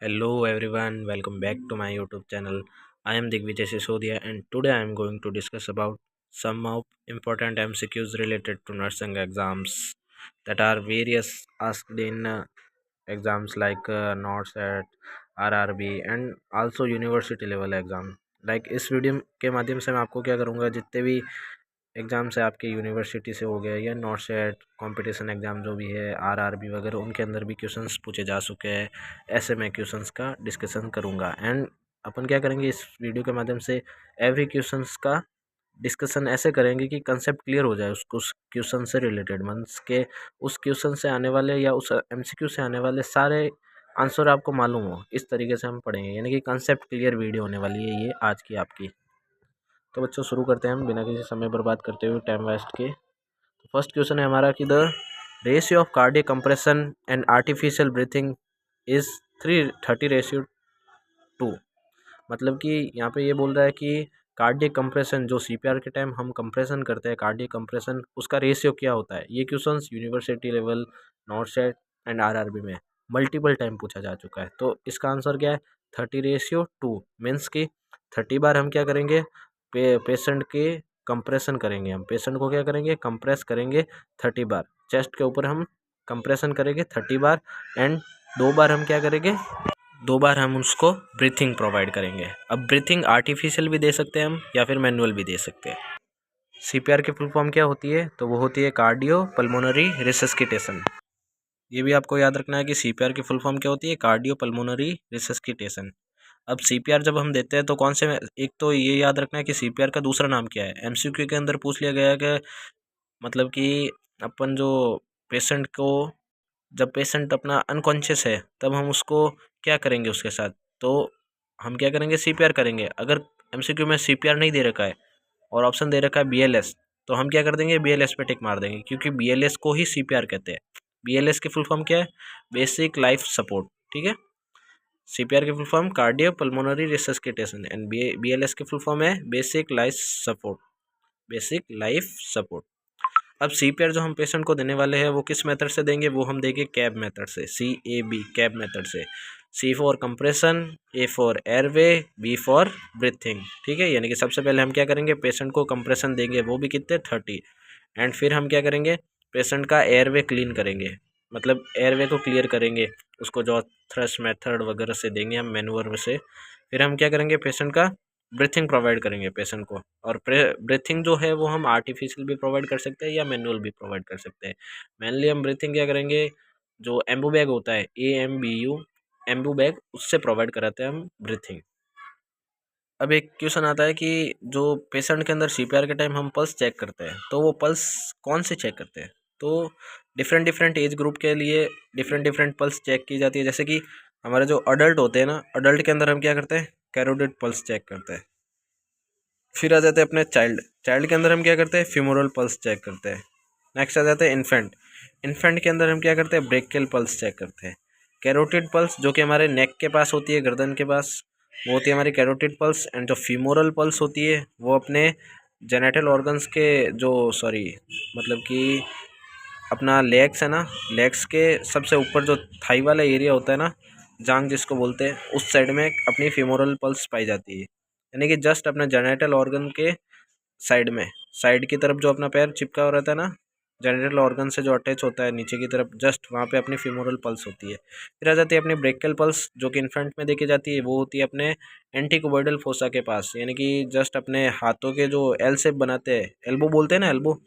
Hello everyone, welcome back to my YouTube channel. I am Digvijay Sisodia and today I am going to discuss about some of important MCQs related to nursing exams that are various asked in exams like NORCET, RRB and also university level exam. Like इस video के माध्यम से मैं आपको क्या करूँगा जितने भी एग्ज़ाम से आपके यूनिवर्सिटी से हो गए या नॉटसेट कंपटीशन एग्ज़ाम जो भी है आरआरबी वगैरह उनके अंदर भी क्वेश्चंस पूछे जा चुके हैं। ऐसे मैं क्वेश्चंस का डिस्कशन करूंगा एंड अपन क्या करेंगे इस वीडियो के माध्यम से एवरी क्वेश्चंस का डिस्कशन ऐसे करेंगे कि कंसेप्ट क्लियर हो जाए उसको उस क्वेश्चन से रिलेटेड मीन्स के उस क्वेश्चन से आने वाले या उस एमसीक्यू से आने वाले सारे आंसर आपको मालूम हो। इस तरीके से हम पढ़ेंगे यानी कि कंसेप्ट क्लियर वीडियो होने वाली है ये आज की आपकी। तो बच्चों शुरू करते हैं हम बिना किसी समय बर्बाद करते हुए टाइम वेस्ट के। तो फर्स्ट क्वेश्चन है हमारा कि the ratio of cardiac compression and artificial breathing is 330:2। मतलब कि यहाँ पे ये बोल रहा है कि कार्डियक कंप्रेशन जो सीपीआर के टाइम हम कंप्रेशन करते हैं कार्डियक कंप्रेशन उसका रेशियो क्या होता है। ये questions university level NORCET and RRB में मल्टीपल टाइम पूछा जा चुका है। तो इसका आंसर क्या है 30:2 मीन्स कि 30 बार हम क्या करेंगे पेशेंट के कंप्रेशन करेंगे। हम पेशेंट को क्या करेंगे कंप्रेस करेंगे 30 बार। चेस्ट के ऊपर हम कंप्रेशन करेंगे 30 बार एंड 2 बार हम क्या करेंगे 2 बार हम उसको ब्रीथिंग प्रोवाइड करेंगे। अब ब्रीथिंग आर्टिफिशियल भी दे सकते हैं हम या फिर मैनुअल भी दे सकते हैं। सीपीआर की फुल फॉर्म क्या होती है तो वो होती है कार्डियो पल्मोनरी रिसस्किटेशन। ये भी आपको याद रखना है कि सीपीआर की फुल फॉर्म क्या होती है कार्डियो पल्मोनरी रिसस्किटेशन। अब सीपीआर जब हम देते हैं तो कौन से एक तो ये याद रखना है कि सीपीआर का दूसरा नाम क्या है। एमसीक्यू के अंदर पूछ लिया गया है कि मतलब कि अपन जो पेशेंट को जब पेशेंट अपना अनकॉन्शियस है तब हम उसको क्या करेंगे उसके साथ तो हम क्या करेंगे सीपीआर करेंगे। अगर एमसीक्यू में सीपीआर नहीं दे रखा है और ऑप्शन दे रखा है बीएलएस तो हम क्या कर देंगे बीएलएस पे टिक मार देंगे क्योंकि बीएलएस को ही सीपीआर कहते हैं। बीएलएस की फुल फॉर्म क्या है बेसिक लाइफ सपोर्ट। ठीक है सीपीआर की full form cardio pulmonary resuscitation and BLS की फुल फॉर्म है basic life support. Basic life support. अब सीपीआर जो हम पेशेंट को देने वाले हैं वो किस मेथड से देंगे वो हम देंगे कैब मेथड से CAB कैब मेथड से। C for compression, A for airway, B for breathing. ठीक है यानी कि सबसे पहले हम क्या करेंगे पेशेंट को कंप्रेशन देंगे वो भी कितने 30 एंड फिर हम क्या करेंगे पेशेंट का एयरवे क्लीन करेंगे मतलब एयरवे को क्लियर करेंगे उसको जो थ्रस्ट मेथड वगैरह से देंगे हम मैनुअर से। फिर हम क्या करेंगे पेशेंट का ब्रीथिंग प्रोवाइड करेंगे पेशेंट को और ब्रीथिंग जो है वो हम आर्टिफिशियल भी प्रोवाइड कर सकते हैं या मैनुअल भी प्रोवाइड कर सकते हैं। मेनली हम ब्रीथिंग क्या करेंगे जो एम्बू बैग होता है AMBU एम्बू बैग उससे प्रोवाइड कराते हैं हम ब्रीथिंग। अब एक क्वेश्चन आता है कि जो पेशेंट के अंदर सीपीआर के टाइम हम पल्स चेक करते हैं तो वो पल्स कौन से चेक करते हैं तो डिफरेंट डिफरेंट एज ग्रुप के लिए डिफरेंट डिफरेंट पल्स चेक की जाती है। जैसे कि हमारे जो अडल्ट होते हैं ना अडल्ट के अंदर हम क्या करते हैं कैरोटिड पल्स चेक करते हैं। फिर आ जाते हैं अपने चाइल्ड चाइल्ड के अंदर हम क्या करते हैं फिमोरल पल्स चेक करते हैं। नेक्स्ट आ जाते हैं इन्फेंट इन्फेंट के अंदर हम क्या करते हैं ब्रेकियल पल्स चेक करते हैं। कैरोटिड पल्स जो कि हमारे नेक के पास होती है गर्दन के पास वो होती है हमारी कैरोटिड पल्स एंड जो फीमोरल पल्स होती है वो अपने जेनेटल ऑर्गन्स के जो सॉरी मतलब कि अपना लेग्स है ना लेग्स के सबसे ऊपर जो थाई वाला एरिया होता है ना जांग जिसको बोलते हैं उस साइड में अपनी फीमोरल पल्स पाई जाती है। यानी कि जस्ट अपने जेनेटल ऑर्गन के साइड में साइड की तरफ जो अपना पैर चिपका हुआ रहता है ना जेनेटल ऑर्गन से जो अटैच होता है नीचे की तरफ जस्ट वहाँ पे अपनी फीमोरल पल्स होती है। फिर आ जाती है अपनी ब्रेकियल पल्स जो कि इन्फेंट में देखी जाती है वो होती है अपने एंटीकोबॉइडल फोसा के पास यानी कि जस्ट अपने हाथों के जो एल शेप बनाते हैं एल्बो बोलते हैं ना एल्बो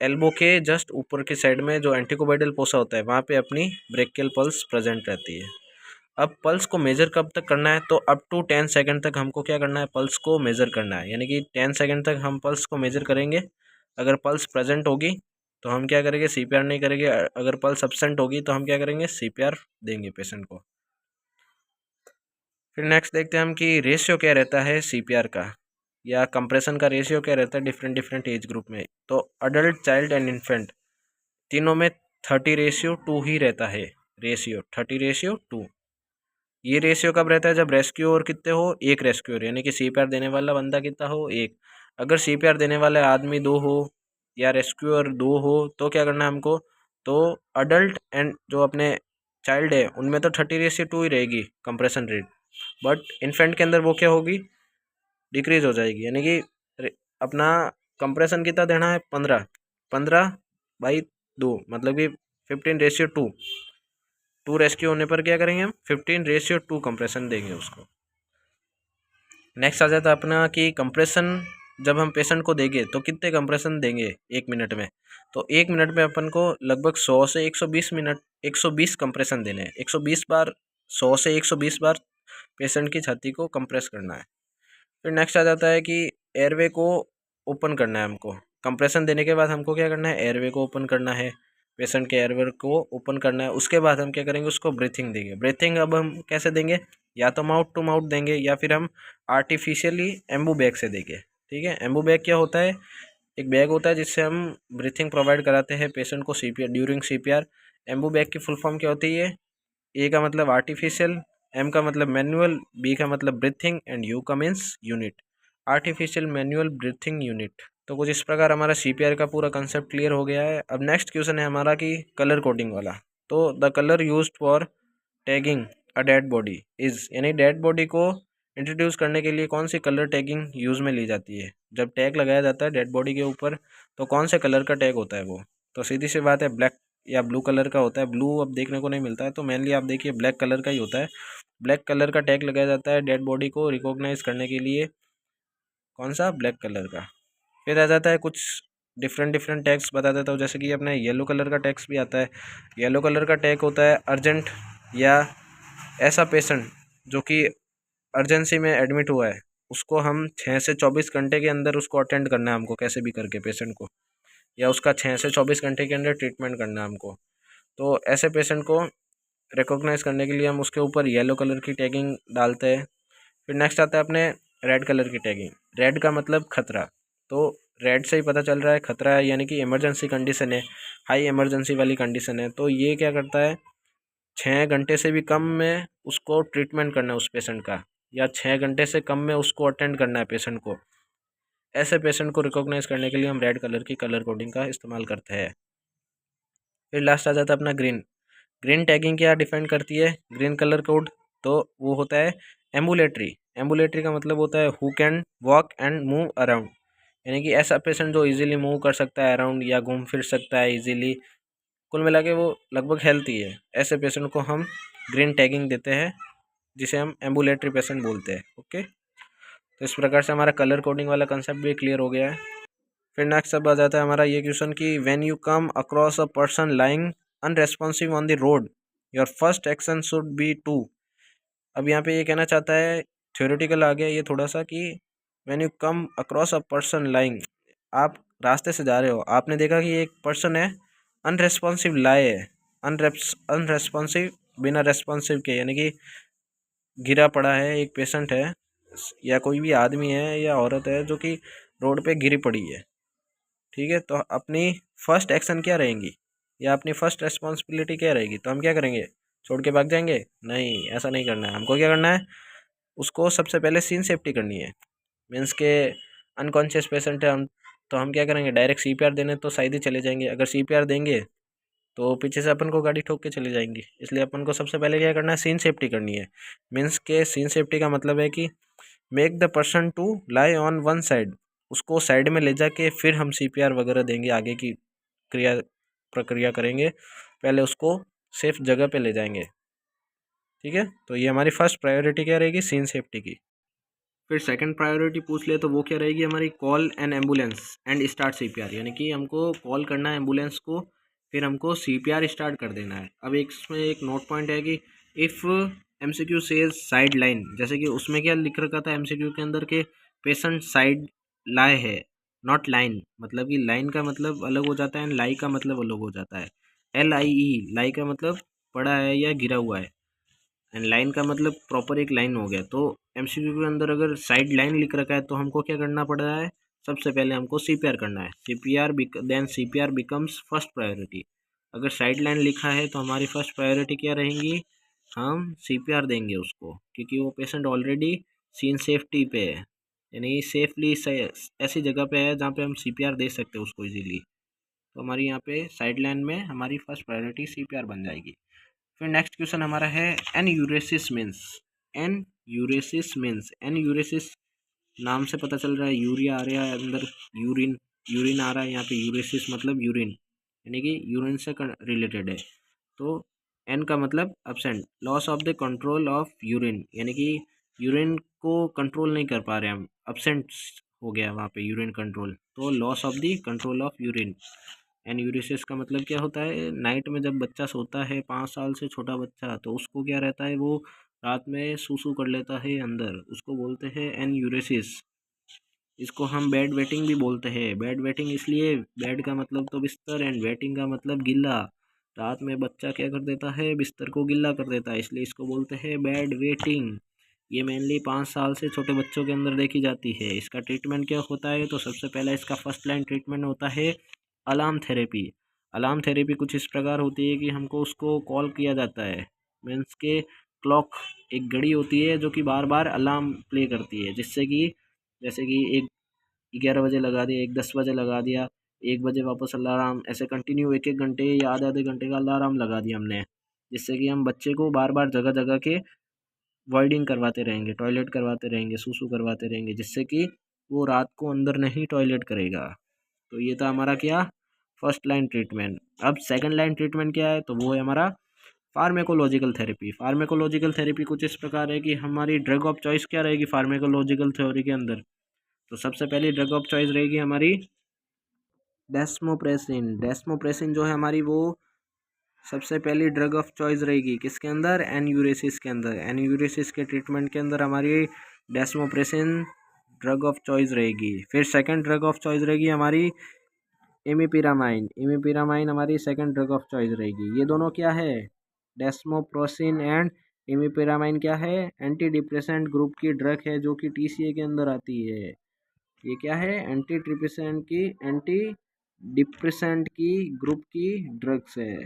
एल्बो के जस्ट ऊपर की साइड में जो एंटीकोबॉइडल फोसा होता है वहाँ पे अपनी ब्रेकियल पल्स प्रेजेंट रहती है। अब पल्स को मेज़र कब तक करना है तो अप टू 10 सेकंड तक हमको क्या करना है पल्स को मेज़र करना है। यानी कि 10 सेकंड तक हम पल्स को मेज़र करेंगे। अगर पल्स प्रेजेंट होगी तो हम क्या करेंगे सीपीआर नहीं करेंगे। अगर पल्स एब्सेंट होगी तो हम क्या करेंगे सीपीआर देंगे पेशेंट को। फिर नेक्स्ट देखते हैं हम कि रेशियो क्या रहता है सीपीआर का या कंप्रेशन का रेशियो क्या रहता है डिफरेंट डिफरेंट एज ग्रुप में। तो अडल्ट चाइल्ड एंड इन्फेंट तीनों में 30:2 ही रहता है। रेशियो 30:2। ये रेशियो कब रहता है जब रेस्क्यूअर कितने हो एक रेस्क्यूअर यानी कि सीपीआर देने वाला बंदा कितना हो एक। अगर सीपीआर देने वाले आदमी 2 हो या रेस्क्यूअर 2 हो तो क्या करना है हमको तो अडल्ट एंड जो अपने चाइल्ड है उनमें तो 30:2 ही रहेगी कंप्रेशन रेट, बट इन्फेंट के अंदर वो क्या होगी, डिक्रीज हो जाएगी। यानी कि अपना कंप्रेशन कितना देना है, 15, 15/2 मतलब कि 15:2, 2 रेस्क्यू होने पर क्या करेंगे हम, 15:2 कंप्रेशन देंगे उसको। नेक्स्ट आ जाता है अपना कि कंप्रेशन जब हम पेशेंट को देंगे तो कितने कंप्रेशन देंगे 1 मिनट में। तो 1 मिनट में अपन को लगभग 100 से 120 कंप्रेशन देने हैं। 120 बार, 100 से 120 बार पेशेंट की छाती को कंप्रेस करना है। फिर नेक्स्ट आ जाता है कि एयरवे को ओपन करना है हमको। कंप्रेशन देने के बाद हमको क्या करना है, एयरवे को ओपन करना है, पेशेंट के एयरवे को ओपन करना है। उसके बाद हम क्या करेंगे, उसको ब्रीथिंग देंगे। ब्रीथिंग अब हम कैसे देंगे, या तो माउथ टू माउथ देंगे या फिर हम आर्टिफिशियली एम्बू बैग से देंगे। ठीक है, एम्बू बैग क्या होता है, एक बैग होता है जिससे हम ब्रीथिंग प्रोवाइड कराते हैं पेशेंट को CPR during CPR. Anbu bag की फुल फॉर्म क्या होती है, ए का मतलब आर्टिफिशियल, एम का मतलब मैनुअल, बी का मतलब ब्रीथिंग एंड यू का means unit, artificial manual breathing unit. तो कुछ इस प्रकार हमारा सीपीआर का पूरा कंसेप्ट क्लियर हो गया है। अब नेक्स्ट क्वेश्चन है हमारा कि कलर कोडिंग वाला। तो the colour used for tagging a dead body is, यानी डेड बॉडी को इंट्रोड्यूस करने के लिए कौन सी कलर टैगिंग यूज़ में ली जाती है। जब टैग लगाया जाता है डेड बॉडी के ऊपर तो कौन से कलर का टैग होता है वो, तो सीधी सी बात है ब्लैक या ब्लू कलर का होता है। ब्लू अब देखने को नहीं मिलता है तो मेनली आप देखिए ब्लैक कलर का ही होता है। ब्लैक कलर का टैग लगाया जाता है डेड बॉडी को रिकॉग्नाइज करने के लिए, कौन सा, ब्लैक कलर का। फिर आ जाता है कुछ डिफरेंट डिफरेंट टैग्स बता देता हूँ, जैसे कि अपने येलो कलर का टैग्स भी आता है। येलो कलर का टैग होता है अर्जेंट, या ऐसा पेशेंट जो कि अर्जेंसी में एडमिट हुआ है उसको हम 6 से 24 घंटे के अंदर उसको अटेंड करना है हमको, कैसे भी करके पेशेंट को, या उसका 6 से 24 घंटे के अंदर ट्रीटमेंट करना है हमको। तो ऐसे पेशेंट को रिकॉग्नाइज करने के लिए हम उसके ऊपर येलो कलर की टैगिंग डालते हैं। फिर नेक्स्ट आता है अपने रेड कलर की टैगिंग। रेड का मतलब खतरा, तो रेड से ही पता चल रहा है खतरा है, यानी कि इमरजेंसी कंडीशन है, हाई इमरजेंसी वाली कंडीशन है। तो ये क्या करता है, 6 घंटे से भी कम में उसको ट्रीटमेंट करना है उस पेशेंट का, या 6 घंटे से कम में उसको अटेंड करना है पेशेंट को। ऐसे पेशेंट को रिकॉग्नाइज करने के लिए हम रेड कलर की कलर कोडिंग का इस्तेमाल करते हैं। फिर लास्ट आ जाता है अपना ग्रीन। ग्रीन टैगिंग क्या डिफाइन करती है, ग्रीन कलर कोड, तो वो होता है एम्बुलेटरी। एम्बुलेटरी का मतलब होता है who can walk and move around, यानी कि ऐसा पेशेंट जो इजीली मूव कर सकता है अराउंड, या घूम फिर सकता है इजीली, कुल मिला के वो लगभग हेल्थी है। ऐसे पेशेंट को हम ग्रीन टैगिंग देते हैं, जिसे हम एम्बुलेटरी पेशेंट बोलते हैं। ओके, तो इस प्रकार से हमारा कलर कोडिंग वाला कंसेप्ट भी क्लियर हो गया है। फिर नेक्स्ट अब आ जाता है हमारा ये क्वेश्चन कि when you come across a person lying unresponsive on the road your first action should be to. अब यहाँ पे ये कहना चाहता है, थ्योरेटिकल आ गया ये थोड़ा सा, कि when you come across a person lying, आप रास्ते से जा रहे हो, आपने देखा कि एक पर्सन है अनरेस्पॉन्सिव लाए है, अनरेस्पॉन्सिव बिना रेस्पॉन्सिव के, यानी कि गिरा पड़ा है, एक पेशेंट है या कोई भी आदमी है या औरत है जो कि रोड पे गिरी पड़ी है। ठीक है, तो अपनी फर्स्ट एक्शन क्या रहेंगी, या अपनी फर्स्ट रेस्पॉन्सिबिलिटी क्या रहेगी, तो हम क्या करेंगे, छोड़ के भाग जाएंगे, नहीं ऐसा नहीं करना है। हमको क्या करना है, उसको सबसे पहले सीन सेफ्टी करनी है। मीन्स के अनकॉन्शियस पेशेंट है हम, तो हम क्या करेंगे, डायरेक्ट सीपीआर देने तो शायद ही चले जाएंगे। अगर सीपीआर देंगे तो पीछे से अपन को गाड़ी ठोक के चली जाएंगी, इसलिए अपन को सबसे पहले क्या करना है, सीन सेफ्टी करनी है। मीन्स के सीन सेफ्टी का मतलब है कि make the person to lie on one side, उसको साइड में ले जाके फिर हम सीपीआर वगैरह देंगे, आगे की प्रक्रिया करेंगे, पहले उसको सेफ जगह पे ले जाएंगे। ठीक है, तो ये हमारी फर्स्ट प्रायोरिटी क्या रहेगी, सीन सेफ्टी की। फिर सेकंड प्रायोरिटी पूछ ले तो वो क्या रहेगी हमारी, call N ambulance and start CPR, यानी कि हमको कॉल करना है एम्बुलेंस को, फिर हमको सीपीआर स्टार्ट कर देना है। अब एक इसमें एक नोट पॉइंट है कि if MCQ says side line, जैसे कि उसमें क्या लिख रखा था एमसीक्यू के अंदर के पेशेंट साइड लाए है, नॉट लाइन, मतलब कि लाइन का मतलब अलग हो जाता है, लाई का मतलब अलग हो जाता है। LIE, लाई का मतलब पड़ा है या गिरा हुआ है, एंड लाइन का मतलब प्रॉपर एक लाइन हो गया। तो एमसीक्यू के अंदर अगर साइड लाइन लिख रखा है तो हमको क्या करना पड़ रहा है, सबसे पहले हमको सीपीआर करना है। Then CPR becomes first priority. अगर साइड लाइन लिखा है तो हमारी फर्स्ट प्रायोरिटी क्या रहेंगी, हम सीपीआर देंगे उसको, क्योंकि वो पेशेंट ऑलरेडी सीन सेफ्टी पे है, यानी सेफली ऐसी जगह पे है जहाँ पे हम सीपीआर दे सकते हैं उसको इजीली। तो हमारी यहाँ पे साइड लाइन में हमारी फर्स्ट प्रायोरिटी सीपीआर बन जाएगी। फिर नेक्स्ट क्वेश्चन हमारा है एनयूरेसिस मीन्स। एनयूरेसिस नाम से पता चल रहा है यूरिया आ रहा है अंदर, यूरिन आ रहा है यहाँ पे, यूरेसिस मतलब यूरिन यानी कि यूरिन से रिलेटेड है। तो एन का मतलब absent, loss of the control of urine यानी कि यूरिन को कंट्रोल नहीं कर पा रहे हम, एब्सेंट हो गया वहाँ पे यूरिन कंट्रोल, तो loss of the control of urine. Enuresis का मतलब क्या होता है, नाइट में जब बच्चा सोता है 5 साल से छोटा बच्चा, तो उसको क्या रहता है, वो रात में सूसू कर लेता है अंदर, उसको बोलते हैं एनयूरेसिस। इसको हम बेड वेटिंग भी बोलते हैं। बेड वेटिंग इसलिए, बेड का मतलब तो बिस्तर एंड वेटिंग का मतलब गिल्ला। रात में बच्चा क्या कर देता है, बिस्तर को गिल्ला कर देता है, इसलिए इसको बोलते हैं बेड वेटिंग। ये मेनली 5 साल से छोटे बच्चों के अंदर देखी जाती है। इसका ट्रीटमेंट क्या होता है, तो सबसे पहला इसका फर्स्ट लाइन ट्रीटमेंट होता है अलार्म थेरेपी। अलार्म थेरेपी कुछ इस प्रकार होती है कि हमको उसको कॉल किया जाता है, मीन्स के क्लॉक, एक घड़ी होती है जो कि बार बार अलार्म प्ले करती है, जिससे कि जैसे कि 11 बजे लगा दिया, 10 बजे लगा दिया, 1 बजे वापस अलार्म, ऐसे कंटिन्यू 1 1 घंटे या आधे आधे घंटे का अलार्म लगा दिया हमने, जिससे कि हम बच्चे को बार बार जगह जगह के वॉइडिंग करवाते रहेंगे, टॉयलेट करवाते रहेंगे, सूसू करवाते रहेंगे, जिससे कि वो रात को अंदर नहीं टॉयलेट करेगा। तो ये था हमारा क्या, फर्स्ट लाइन ट्रीटमेंट। अब सेकंड लाइन ट्रीटमेंट क्या है, तो वो है हमारा फार्मेकोलॉजिकल थेरेपी। फार्मेकोलॉजिकल थेरेपी कुछ इस प्रकार है कि हमारी ड्रग ऑफ चॉइस क्या रहेगी फार्मेकोलॉजिकल थ्योरी के अंदर, तो सबसे पहली ड्रग ऑफ चॉइस रहेगी हमारी डेस्मोप्रेसिन। डेस्मोप्रेसिन जो है हमारी, वो सबसे पहली ड्रग ऑफ चॉइस रहेगी किसके अंदर, एनयूरेसिस के अंदर। एनयूरेसिस के ट्रीटमेंट के अंदर हमारी डेस्मोप्रेसिन ड्रग ऑफ चॉइस रहेगी। फिर सेकंड ड्रग ऑफ चॉइस रहेगी हमारी इमिपिरामाइन। इमिपिरामाइन हमारी सेकंड ड्रग ऑफ चॉइस रहेगी। ये दोनों क्या है, डेस्मोप्रेसिन एंड इमिपिरामाइन क्या है, एंटी डिप्रेसेंट ग्रुप की ड्रग है जो कि टीसीए के अंदर आती है। ये क्या है, एंटी डिप्रेसेंट की ग्रुप की ड्रग्स है।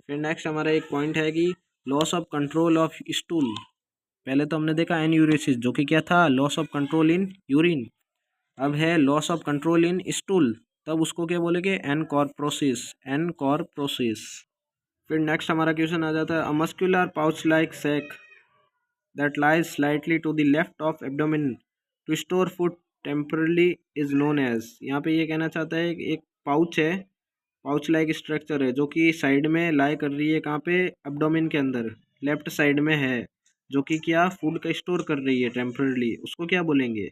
फिर नेक्स्ट हमारा एक पॉइंट है कि loss of control of stool. पहले तो हमने देखा एनयूरेसिस जो कि क्या था, loss of control in urine. अब है loss of control in stool, तब उसको क्या बोलेंगे, एनकॉर्प्रोसिस। एनकॉर्प्रोसिस। फिर नेक्स्ट हमारा क्वेश्चन आ जाता है, a muscular pouch like sac that lies slightly to the left of abdomen to store food temporarily is known as। यहाँ पे ये कहना चाहता है कि एक पाउच है, पाउच लाइक स्ट्रक्चर है जो कि साइड में लाई कर रही है, कहाँ पे, एब्डोमेन के अंदर, लेफ्ट साइड में है, जो कि क्या, फूड का स्टोर कर रही है टेम्परली, उसको क्या बोलेंगे,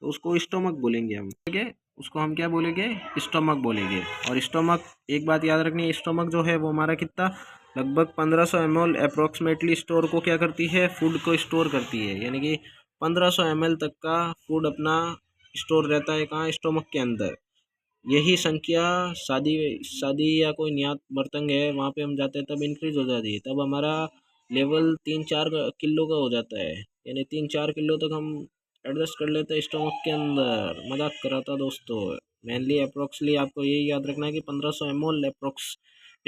तो उसको स्टोमक बोलेंगे हम, ठीक है, उसको हम क्या बोलेंगे, स्टोमक बोलेंगे। और स्टोमक, एक बात याद रखनी है, स्टोमक जो है वो हमारा कितना, लगभग 1500 ml अप्रोक्सीमेटली स्टोर को क्या करती है, फूड को स्टोर करती है, यानी कि 1500 ml तक का फूड अपना स्टोर रहता है कहाँ, स्टोमक के अंदर। यही संख्या शादी शादी या कोई नियात बर्तन है वहाँ पे हम जाते हैं तब इंक्रीज हो जाती है, तब हमारा लेवल 3 4 किलो का हो जाता है, यानी 3 4 किलो तक हम एडजस्ट कर लेते हैं स्टोमक के अंदर। मजाक कर रहा था दोस्तों, मेनली अप्रोक्सली आपको यही याद रखना है कि 1500 ml अप्रोक्स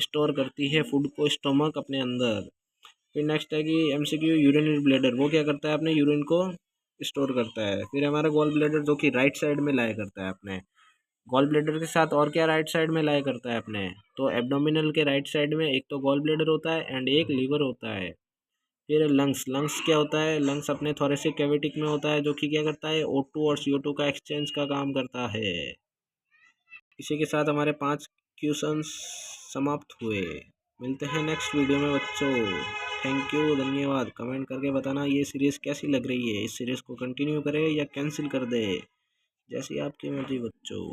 स्टोर करती है फूड को स्टोमक अपने अंदर। फिर नेक्स्ट है कि एमसीक्यू, यूरिनरी ब्लैडर, वो क्या करता है, अपने यूरिन को स्टोर करता है। फिर हमारा गॉल ब्लैडर जो कि राइट साइड में लाया करता है अपने, गॉल ब्लैडर के साथ और क्या राइट साइड में लाया करता है अपने, तो एब्डोमिनल के राइट साइड में एक तो गॉल ब्लैडर होता है एंड एक लीवर होता है। फिर लंग्स, लंग्स क्या होता है, लंग्स अपने थोरेसिक कैविटी में होता है जो कि क्या करता है, O2 और CO2 का एक्सचेंज का काम करता है। इसी के साथ हमारे 5 क्वेश्चंस समाप्त हुए। मिलते हैं नेक्स्ट वीडियो में बच्चों। थैंक यू, धन्यवाद। कमेंट करके बताना ये सीरीज़ कैसी लग रही है, इस सीरीज़ को कंटिन्यू करें या कैंसिल कर दे, जैसी आपकी मर्जी बच्चों।